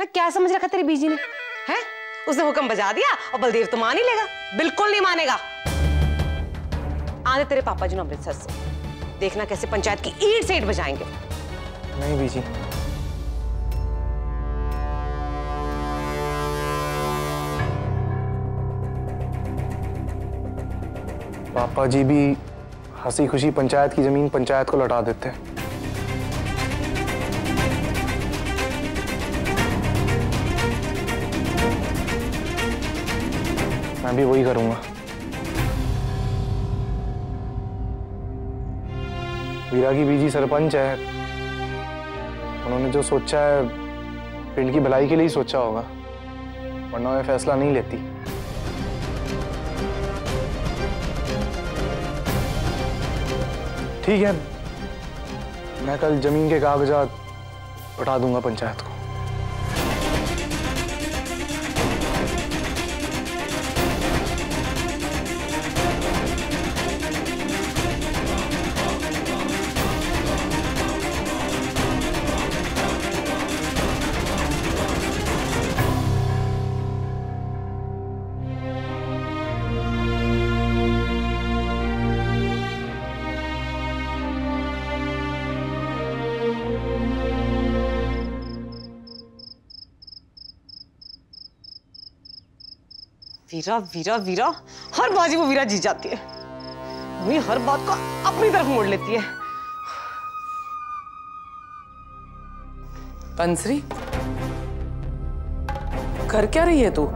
ना क्या समझ रखा तेरी बीजी ने? है उसने हुक्म बजा दिया और बलदेव तो मान ही लेगा? बिल्कुल नहीं मानेगा। आने तेरे पापा जी ने अमृतसर से, देखना कैसे पंचायत की ईंट से ईंट बजाएंगे। नहीं बीजी, पापा जी भी हंसी खुशी पंचायत की जमीन पंचायत को लौटा देते हैं। मैं भी वही करूंगा। वीरा की बीजी सरपंच है, उन्होंने जो सोचा है पिंड की भलाई के लिए ही सोचा होगा, वरना वे फैसला नहीं लेती। ठीक है, मैं कल जमीन के कागजात उठा दूंगा पंचायत को। वीरा वीरा वीरा, हर बाजी वो वीरा जीत जाती है। वही हर बात को अपनी तरफ मोड़ लेती है। बंसरी, कर क्या रही है तू?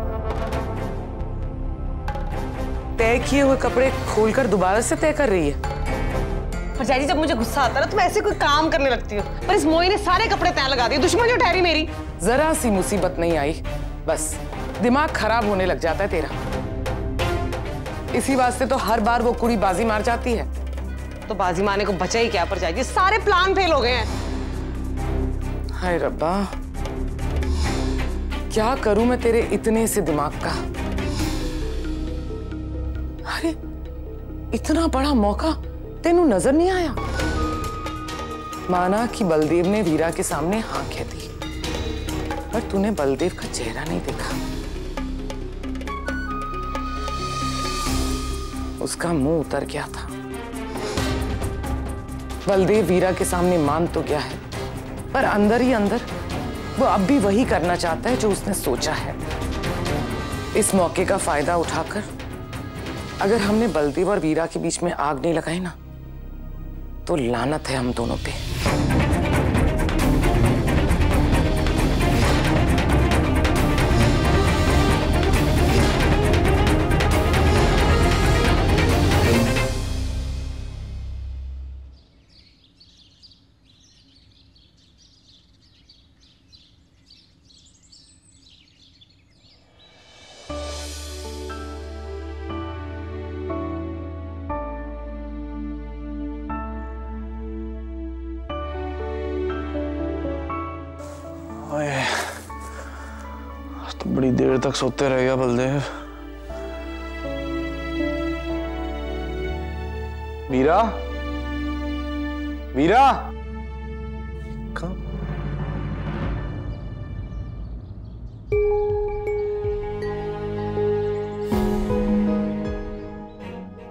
तय किए हुए कपड़े खोलकर दोबारा से तय कर रही है? भरजाई जी, जब मुझे गुस्सा आता है ना तो मैं ऐसे कोई काम करने लगती हूँ, पर इस मोई ने सारे कपड़े तय लगा दिए। दुश्मन जो ठहरी मेरी। जरा सी मुसीबत नहीं आई, बस दिमाग खराब होने लग जाता है तेरा। इसी वास्ते तो हर बार वो कुड़ी बाजी मार जाती है। तो बाजी मारने को बचा ही क्या भरजाई जी? सारे प्लान फेल हो गए हैं। हाय रब्बा, क्या करूं मैं तेरे इतने से दिमाग का। अरे इतना बड़ा मौका तेनू नजर नहीं आया? माना कि बलदेव ने वीरा के सामने हाँ कह दी, पर तूने बलदेव का चेहरा नहीं देखा। उसका मुंह उतर गया था। बलदेव वीरा के सामने मान तो गया है, पर अंदर ही अंदर वो अब भी वही करना चाहता है जो उसने सोचा है। इस मौके का फायदा उठाकर अगर हमने बलदेव और वीरा के बीच में आग नहीं लगाई ना, तो लानत है हम दोनों पे। तो बड़ी देर तक सोते रहेगा बलदेव। वीरा, वीरा कहाँ?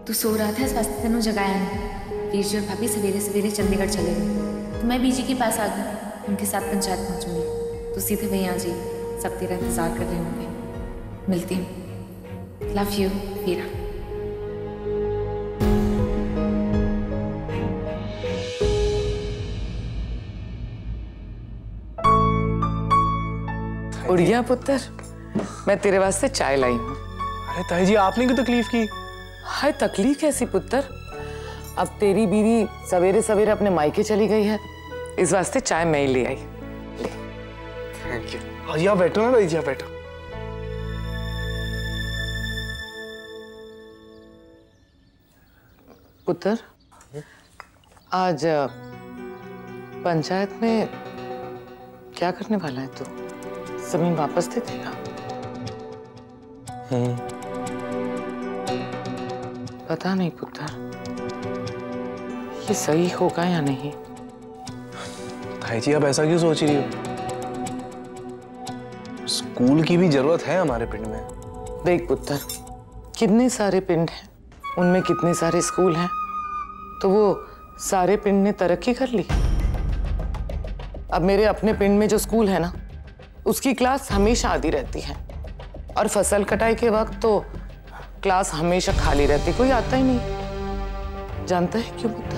तू सो रहा था, इस वास्ते तेनों जगाया नहीं। वीर जी और भाभी सवेरे सवेरे चंडीगढ़ चले गए, तो मैं बीजी के पास आ गई। उनके साथ पंचायत पहुंचूंगी, तो सीधे वहीं आ जाइए। सब तेरा इंतजार कर रहे होंगे। मिलती हूँ। लव यू वीरा। उड़िया पुत्र, मैं तेरे वास्ते चाय लाई हूँ। अरे ताई जी, आपने क्यों तकलीफ की? हाय तकलीफ कैसी पुत्र? अब तेरी बीवी सवेरे सवेरे अपने मायके चली गई है, इस वास्ते चाय मैं ही ले आई। Thank you. हाँ जी, आप बैठो ना ताई जी, आप बैठो। पुत्र, आज पंचायत में क्या करने वाला है तू? जमीन वापस दे देगा? पता नहीं पुत्र, ये सही होगा या नहीं। ताई जी, आप ऐसा क्यों सोच रही हो? स्कूल की भी जरूरत है हमारे पिंड में। देख पुत्र, कितने सारे पिंड हैं, उनमें कितने सारे स्कूल हैं, तो वो सारे पिंड ने तरक्की कर ली। अब मेरे अपने पिंड में जो स्कूल है ना, उसकी क्लास हमेशा आधी रहती है, और फसल कटाई के वक्त तो क्लास हमेशा खाली रहती, कोई आता ही नहीं। जानता है क्यों पुत्र?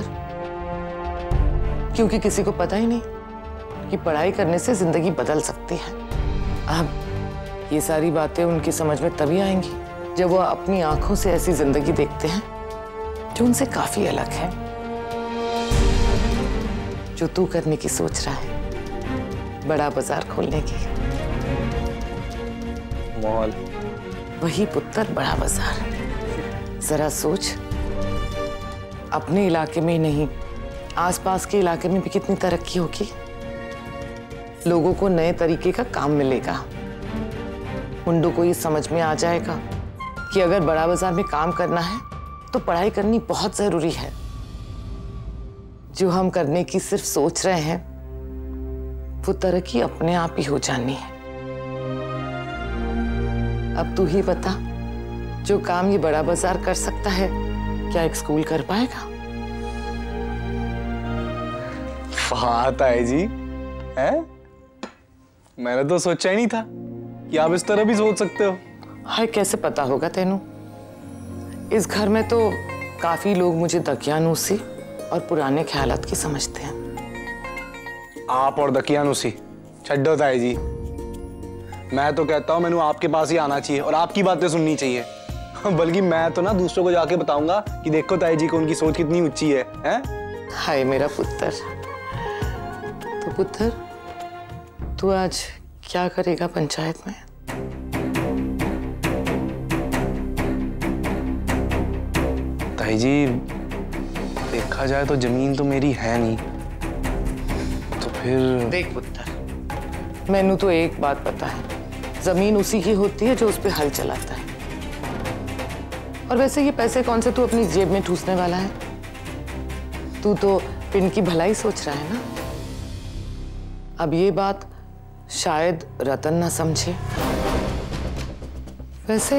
क्योंकि किसी को पता ही नहीं कि पढ़ाई करने से जिंदगी बदल सकती है। अब ये सारी बातें उनकी समझ में तभी आएंगी जब वो अपनी आंखों से ऐसी जिंदगी देखते हैं जो उनसे काफी अलग है। जो तू करने की सोच रहा है, बड़ा बाजार खोलने की। मॉल? वही पुत्र, बड़ा बाजार। जरा सोच, अपने इलाके में ही नहीं, आसपास के इलाके में भी कितनी तरक्की होगी। लोगों को नए तरीके का काम मिलेगा। मुंडों को ये समझ में आ जाएगा कि अगर बड़ा बाजार में काम करना है तो पढ़ाई करनी बहुत जरूरी है। जो हम करने की सिर्फ सोच रहे हैं, वो तरक्की अपने आप ही हो जानी है। अब तू ही बता, जो काम ये बड़ा बाजार कर सकता है, क्या एक स्कूल कर पाएगा? वाह ताई जी, हैं? मैंने तो सोचा ही नहीं था कि आप इस तरह भी सोच सकते हो। हाय, कैसे पता होगा तेनू? इस घर में तो काफी लोग मुझे दकियानूसी और पुराने ख्यालात की समझते हैं। आप और दकियानूसी छड्डो ताई जी। मैं तो कहता हूँ मैंने आपके पास ही आना चाहिए और आपकी बातें सुननी चाहिए। बल्कि मैं तो ना दूसरों को जाके बताऊंगा कि देखो ताई जी को उनकी सोच कितनी ऊंची है, हैं? हाय मेरा पुत्र। तो पुत्र, तू आज क्या करेगा पंचायत में? ताई जी, देखा जाए तो जमीन तो मेरी है नहीं, तो फिर देख पुत्र, मैनू तो एक बात पता है, जमीन उसी की होती है जो उस पे हल चलाता है। और वैसे ये पैसे कौन से तू अपनी जेब में ठूसने वाला है? तू तो पिंड की भलाई सोच रहा है ना। अब ये बात शायद रतन ना समझे। वैसे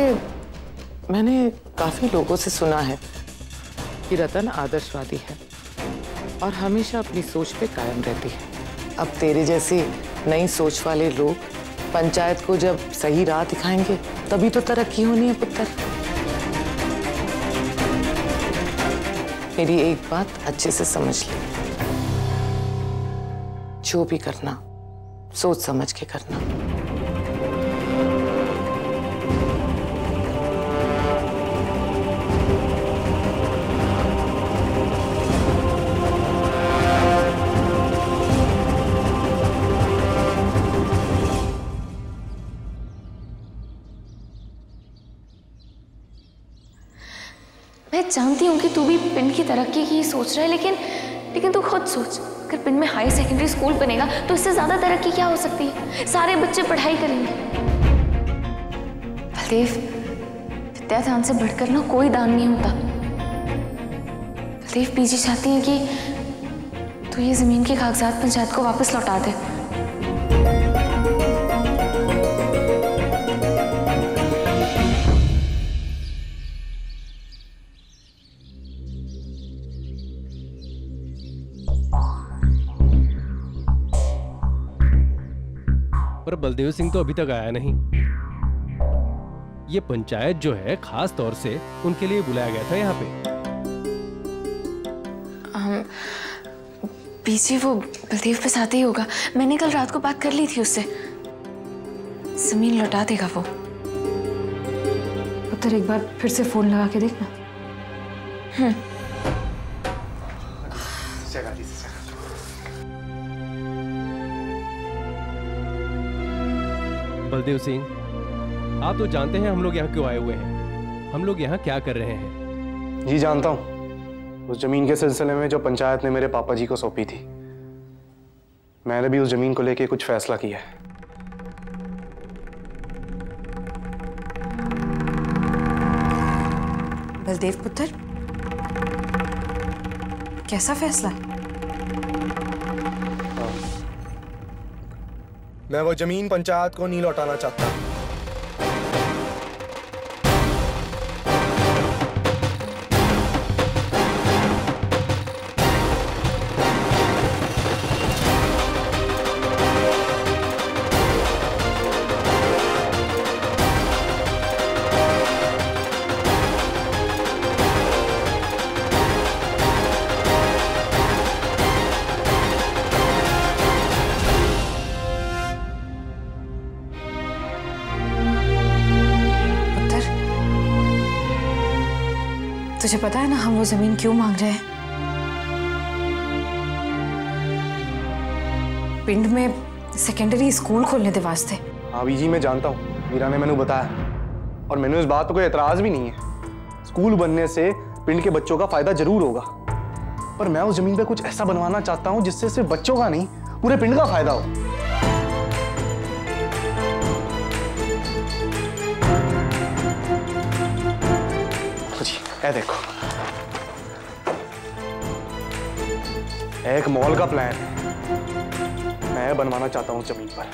मैंने काफी लोगों से सुना है कि रतन आदर्शवादी है और हमेशा अपनी सोच पे कायम रहती है। अब तेरे जैसे नई सोच वाले लोग पंचायत को जब सही राह दिखाएंगे, तभी तो तरक्की होनी है पुत्र। मेरी एक बात अच्छे से समझ ले, जो भी करना सोच समझ के करना। मैं जानती हूँ कि तू भी पिंड की तरक्की की सोच रहा है, लेकिन तू खुद सोच, अगर पिंड में हाई सेकेंडरी स्कूल बनेगा तो इससे ज्यादा तरक्की क्या हो सकती है? सारे बच्चे पढ़ाई करेंगे। बलदेव, विद्यादान से बढ़कर ना कोई दान नहीं होता। बलदेव, पीजी चाहती है कि तू ये जमीन के कागजात पंचायत को वापस लौटा दे। पर बलदेव सिंह तो अभी तक आया नहीं। ये पंचायत जो है खास तौर से उनके लिए बुलाया गया था यहाँ पे। पीछे वो बलदेव पे साथ ही होगा। मैंने कल रात को बात कर ली थी उससे, जमीन लौटा देगा वो। पुत्र, एक बार फिर से फोन लगा के देखना। बलदेव सिंह, आप तो जानते हैं हम लोग यहाँ क्यों आए हुए हैं, हम लोग यहाँ क्या कर रहे हैं। जी जानता हूँ। उस जमीन के सिलसिले में जो पंचायत ने मेरे पापा जी को सौंपी थी, मैंने भी उस जमीन को लेके कुछ फैसला किया है। बलदेव पुत्र, कैसा फैसला? मैं वो जमीन पंचायत को नहीं लौटाना चाहता। तुझे पता है ना हम वो जमीन क्यों मांग रहे हैं? पिंड में सेकेंडरी स्कूल खोलने के वास्ते। हाँ बीजी, मैं जानता हूँ, मीरा ने मैंने बताया और मैंने इस बात पर कोई एतराज भी नहीं है। स्कूल बनने से पिंड के बच्चों का फायदा जरूर होगा, पर मैं उस जमीन पे कुछ ऐसा बनवाना चाहता हूँ जिससे सिर्फ बच्चों का नहीं, पूरे पिंड का फायदा हो। देखो, एक मॉल का प्लान मैं बनवाना चाहता हूं जमीन पर।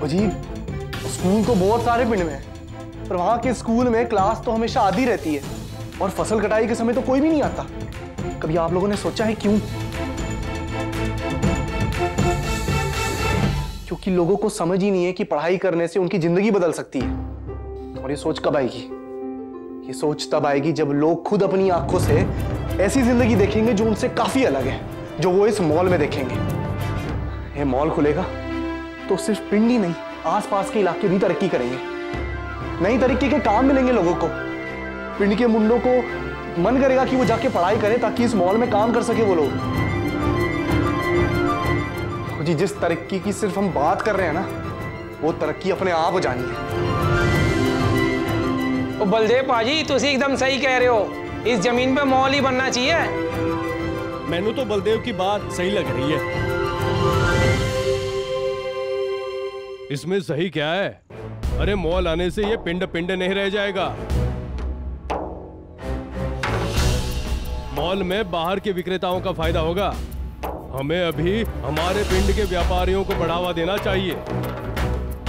जी, स्कूल तो बहुत सारे पिंड में है, पर वहां के स्कूल में क्लास तो हमेशा आधी रहती है और फसल कटाई के समय तो कोई भी नहीं आता। कभी आप लोगों ने सोचा है क्यों? क्योंकि लोगों को समझ ही नहीं है कि पढ़ाई करने से उनकी जिंदगी बदल सकती है। और ये सोच कब आएगी? ये सोच तब आएगी जब लोग खुद अपनी आंखों से ऐसी जिंदगी देखेंगे जो उनसे काफी अलग है, जो वो इस मॉल में देखेंगे। ये मॉल खुलेगा तो सिर्फ पिंड ही नहीं, आसपास के इलाके भी तरक्की करेंगे। नई तरीके के काम मिलेंगे लोगों को। पिंड के मुंडों को मन करेगा कि वो जाके पढ़ाई करें ताकि इस मॉल में काम कर सके वो लोग। जी, जिस तरक्की की सिर्फ हम बात कर रहे हैं ना, वो तरक्की अपने आप हो जानी है। ओ बलदेव पाजी, तुसी एकदम सही कह रहे हो, इस जमीन पे मॉल ही बनना चाहिए। मैनू तो बलदेव की बात सही लग रही है। इसमें सही क्या है? अरे मॉल आने से ये पिंड पिंड नहीं रह जाएगा। मॉल में बाहर के विक्रेताओं का फायदा होगा। हमें अभी हमारे पिंड के व्यापारियों को बढ़ावा देना चाहिए।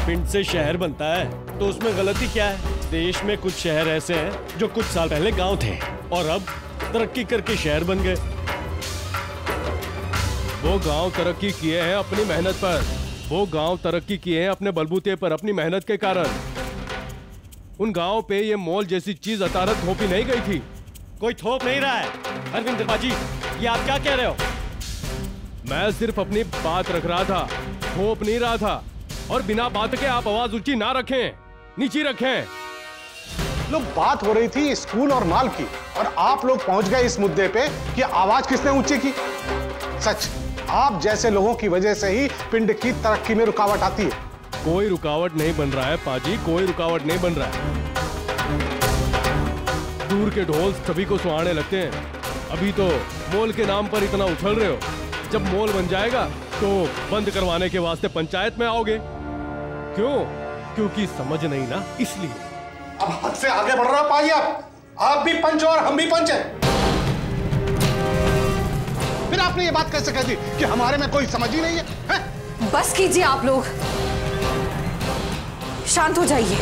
पिंड से शहर बनता है तो उसमें गलती क्या है? देश में कुछ शहर ऐसे हैं जो कुछ साल पहले गांव थे और अब तरक्की करके शहर बन गए। वो गांव तरक्की किए हैं अपनी मेहनत पर। वो गांव तरक्की किए हैं अपने बलबूते पर, अपनी मेहनत के कारण। उन गांव पे ये मॉल जैसी चीज अतारत थोपी नहीं गई थी। कोई थोप नहीं रहा है। अरविंद त्रिपाठी, ये आप क्या कह रहे हो? मैं सिर्फ अपनी बात रख रहा था, थोप नहीं रहा था। और बिना बात के आप आवाज ऊंची ना रखें, नीची रखें। लोग बात हो रही थी स्कूल और माल की, और आप लोग पहुंच गए इस मुद्दे पे कि आवाज किसने ऊंची की। सच, आप जैसे लोगों की वजह से ही पिंड की तरक्की में रुकावट आती है। कोई रुकावट नहीं बन रहा है पाजी, कोई रुकावट नहीं बन रहा है। दूर के ढोल सभी को सुहाने लगते हैं। अभी तो मॉल के नाम पर इतना उछल रहे हो, जब मॉल बन जाएगा तो बंद करवाने के वास्ते पंचायत में आओगे। क्यों? क्योंकि समझ नहीं ना, इसलिए। अब हद से आगे बढ़ रहा पाजी। आप भी पंच और हम भी पंच हैं। फिर आपने ये बात कैसे कह दी कि हमारे में कोई समझ ही नहीं है? बस कीजिए आप लोग, शांत हो जाइए।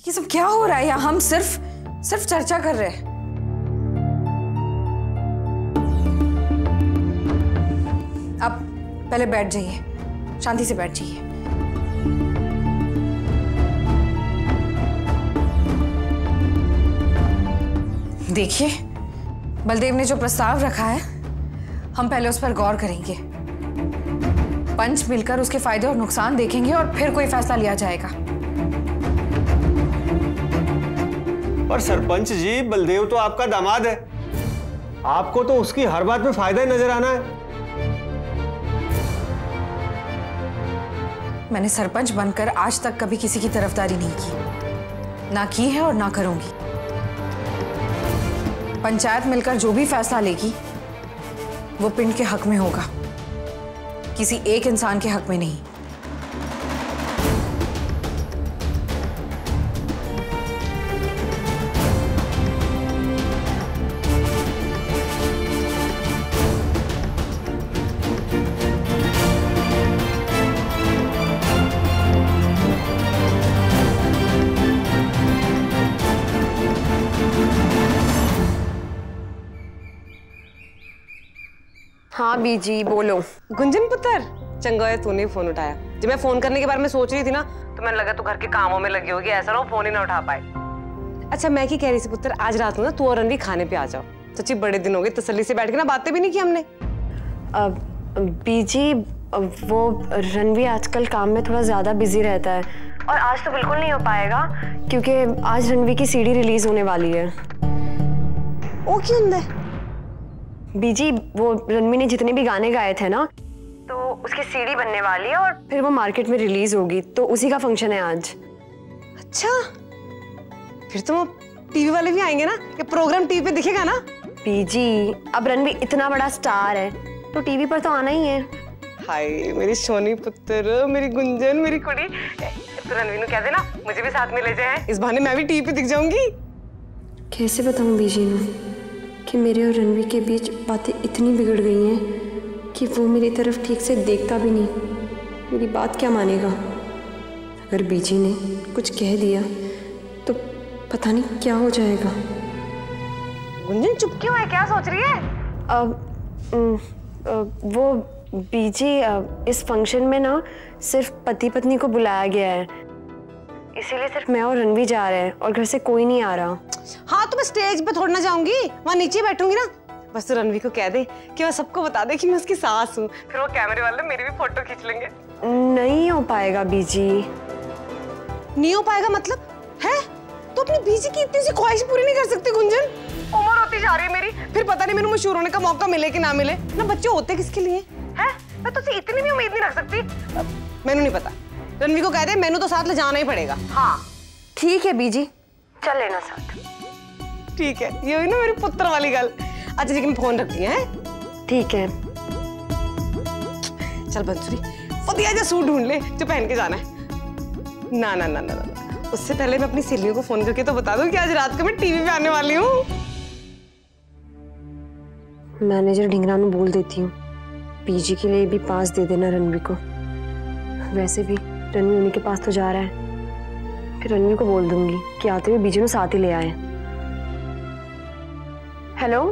ये सब क्या हो रहा है यहाँ? हम सिर्फ चर्चा कर रहे हैं। अब पहले बैठ जाइए, शांति से बैठ जाइए। देखिए, बलदेव ने जो प्रस्ताव रखा है, हम पहले उस पर गौर करेंगे। पंच मिलकर उसके फायदे और नुकसान देखेंगे और फिर कोई फैसला लिया जाएगा। पर सरपंच जी, बलदेव तो आपका दामाद है। आपको तो उसकी हर बात में फायदा ही नजर आना है। मैंने सरपंच बनकर आज तक कभी किसी की तरफदारी नहीं की, ना की है और ना करूंगी। पंचायत मिलकर जो भी फैसला लेगी वो पिंड के हक में होगा, किसी एक इंसान के हक में नहीं। हाँ बीजी बोलो। गुंजन पुत्र, चंगा है तूने फोन उठाया। जब मैं फोन करने के बारे में सोच रही थी ना, तो मैंने लगा तू घर के कामों में लगी होगी, ऐसा ना हो फोन ही ना उठा पाए। अच्छा मैं क्या कह रही थी पुत्र, आज रात को ना तू और रणवीर खाने पे आ जाओ। सच्ची बड़े दिन हो गए, तसल्ली से बैठ के ना बातें भी नहीं की हमने। बीजी वो रणवीर आजकल काम में थोड़ा ज्यादा बिजी रहता है और आज तो बिल्कुल नहीं हो पाएगा क्योंकि आज रणवीर की सीडी रिलीज होने वाली है। ओ क्यों है? बीजी वो रणवीर ने जितने भी गाने गाए थे ना, तो उसकी सीडी बनने वाली है और फिर वो मार्केट में रिलीज होगी, तो उसी का फंक्शन है आज। अच्छा फिर तो टीवी वाले भी आएंगे ना, ये प्रोग्राम टीवी पे दिखेगा ना? बीजी अब रणवीर इतना बड़ा स्टार है तो टीवी पर तो आना ही है। हाय मेरी सोनी पुत्र, मेरी गुंजन, मेरी कुड़ी। तो रणवीर को कह देना मुझे भी साथ में ले जाए, इस बहाने मैं भी टीवी पे दिख जाऊंगी। कैसे बताऊं बीजी ने कि मेरे और रणवीर के बीच बातें इतनी बिगड़ गई हैं कि वो मेरी तरफ ठीक से देखता भी नहीं। मेरी बात क्या मानेगा? अगर बीजी ने कुछ कह दिया तो पता नहीं क्या हो जाएगा। गुंजन चुप क्यों है, क्या सोच रही है? वो बीजी इस फंक्शन में ना सिर्फ पति पत्नी को बुलाया गया है, इसीलिए सिर्फ मैं और रणवीर जा रहे हैं और घर से कोई नहीं आ रहा। हाँ तो मैं स्टेज पे थोड़ा ना जाऊंगी, वहाँ नीचे बैठूंगी ना। बस तो रणवीर को कह दे कि वह सबको बता दे कि मैं उसकी सास हूँ, फिर वो कैमरे वाले मेरी भी फोटो खींच लेंगे। नहीं हो पाएगा बीजी। नहीं हो पाएगा मतलब है? तो अपनी बीजी की इतनी सी ख्वाहिश पूरी नहीं कर सकती गुंजन? उम्र होती जा रही है मेरी, फिर पता नहीं मेरे मशहूर होने का मौका मिले कि ना मिले ना। बच्चे होते किसके लिए है? मैं तुझसे इतनी भी उम्मीद नहीं रख सकती। मैनू नहीं पता, रणवीर को कह दे मैनू तो साथ ले जाना ही पड़ेगा। हाँ ठीक है बीजी, चल लेना साथ। ठीक है, ये हुई ना मेरे पुत्र वाली गल। अच्छा जी मैं फोन रखती है। ठीक है चल बंसुरी बढ़िया जा सूट ढूंढ ले जो पहन के जाना है। ना ना ना ना ना, उससे पहले मैं अपनी सहेलियों को फोन करके तो बता दूं कि आज रात को मैं टीवी पे आने वाली हूँ। मैनेजर ढिंगरा ਨੂੰ बोल देती हूँ पीजी के लिए भी पास दे देना रणवीर को। वैसे भी रणवीर उन्हीं के पास तो जा रहा है, फिर रणवीर को बोल दूंगी कि आते हुए बीजी को साथ ही ले आए। हेलो,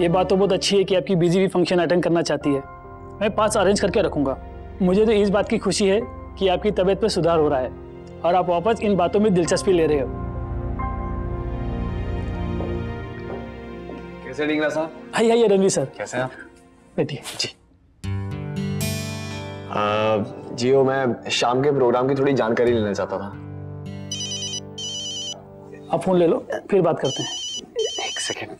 ये बात तो बहुत अच्छी है कि आपकी बीजी भी फंक्शन अटेंड करना चाहती है। मैं पास अरेंज करके रखूंगा। मुझे तो इस बात की खुशी है कि आपकी तबीयत में सुधार हो रहा है और आप वापस इन बातों में दिलचस्पी ले रहे हो। कैसे ढिंगरा साहब? आइए रणवीर सर। कैसे हैं आप? बैठिए जी। जियो मैं शाम के प्रोग्राम की थोड़ी जानकारी लेना चाहता था। आप फोन ले लो फिर बात करते हैं। एक सेकेंड।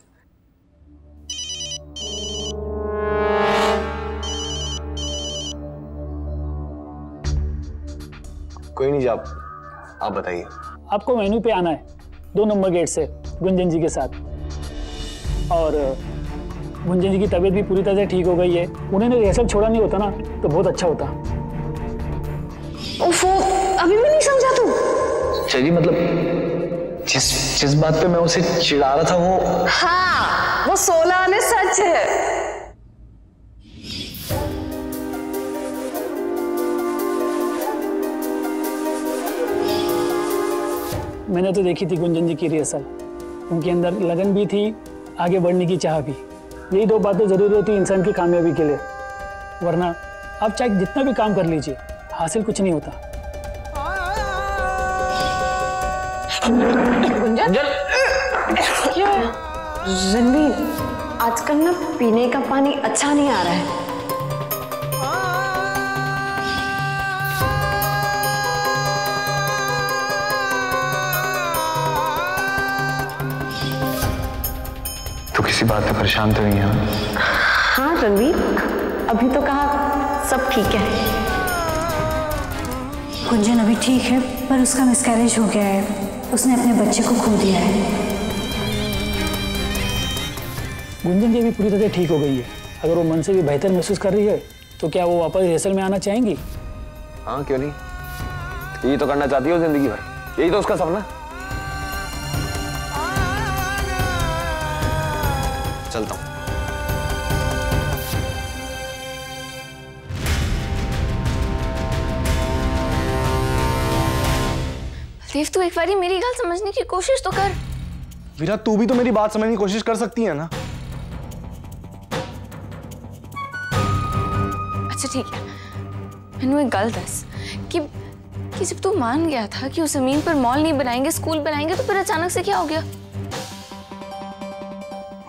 कोई नहीं, आप बताइए। आपको मेन्यू पे आना है 2 नंबर गेट से गुंजन जी के साथ। और गुंजन जी की तबीयत भी पूरी तरह से ठीक हो गई है। उन्होंने रिहर्सल छोड़ा नहीं होता ना तो बहुत अच्छा होता। ओफो, अभी भी नहीं समझा तू? चलिए मतलब जिस बात पे मैं उसे चिढ़ा रहा था वो। हाँ, वो 16 आने सच है। मैंने तो देखी थी गुंजन जी की रिहर्सल। उनके अंदर लगन भी थी, आगे बढ़ने की चाह भी। यही 2 बातें जरूरी होती इंसान की कामयाबी के लिए, वरना आप चाहे जितना भी काम कर लीजिए हासिल कुछ नहीं होता। गुंजन क्या है? रणवीर आजकल ना पीने का पानी अच्छा नहीं आ रहा है। तो किसी बात पे परेशान तो नहीं है? हाँ रणवीर, अभी तो कहा सब ठीक है। गुंजन अभी ठीक है पर उसका मिसकैरेज हो गया है, उसने अपने बच्चे को खो दिया है। गुंजन जी भी पूरी तरह ठीक हो गई है। अगर वो मन से भी बेहतर महसूस कर रही है तो क्या वो वापस रिहर्सल में आना चाहेंगी? हाँ क्यों नहीं, यही तो करना चाहती हो जिंदगी भर, यही तो उसका सपना। चलता हूँ। देव तू एक बारी मेरी गल समझने की कोशिश तो कर। वीरा तू भी तो मेरी बात समझने की कोशिश कर सकती है ना। अच्छा ठीक है, मैंने एक गल दस कि जब तू मान गया था कि उस जमीन पर मॉल नहीं बनाएंगे, स्कूल बनाएंगे, तो फिर अचानक से क्या हो गया?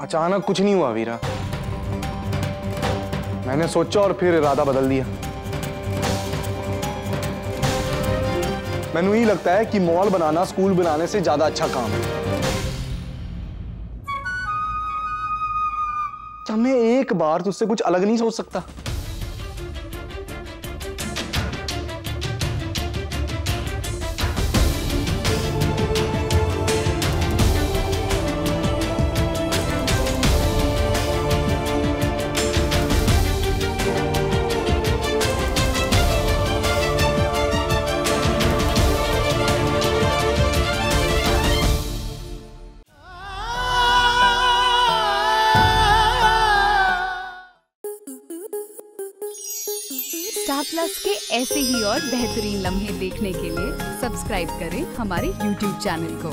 अचानक कुछ नहीं हुआ वीरा, मैंने सोचा और फिर इरादा बदल दिया। मैंने ही लगता है कि मॉल बनाना स्कूल बनाने से ज्यादा अच्छा काम है। क्या मैं एक बार तुझसे कुछ अलग नहीं सोच सकता? स्टार प्लस के ऐसे ही और बेहतरीन लम्हे देखने के लिए सब्सक्राइब करें हमारे YouTube चैनल को।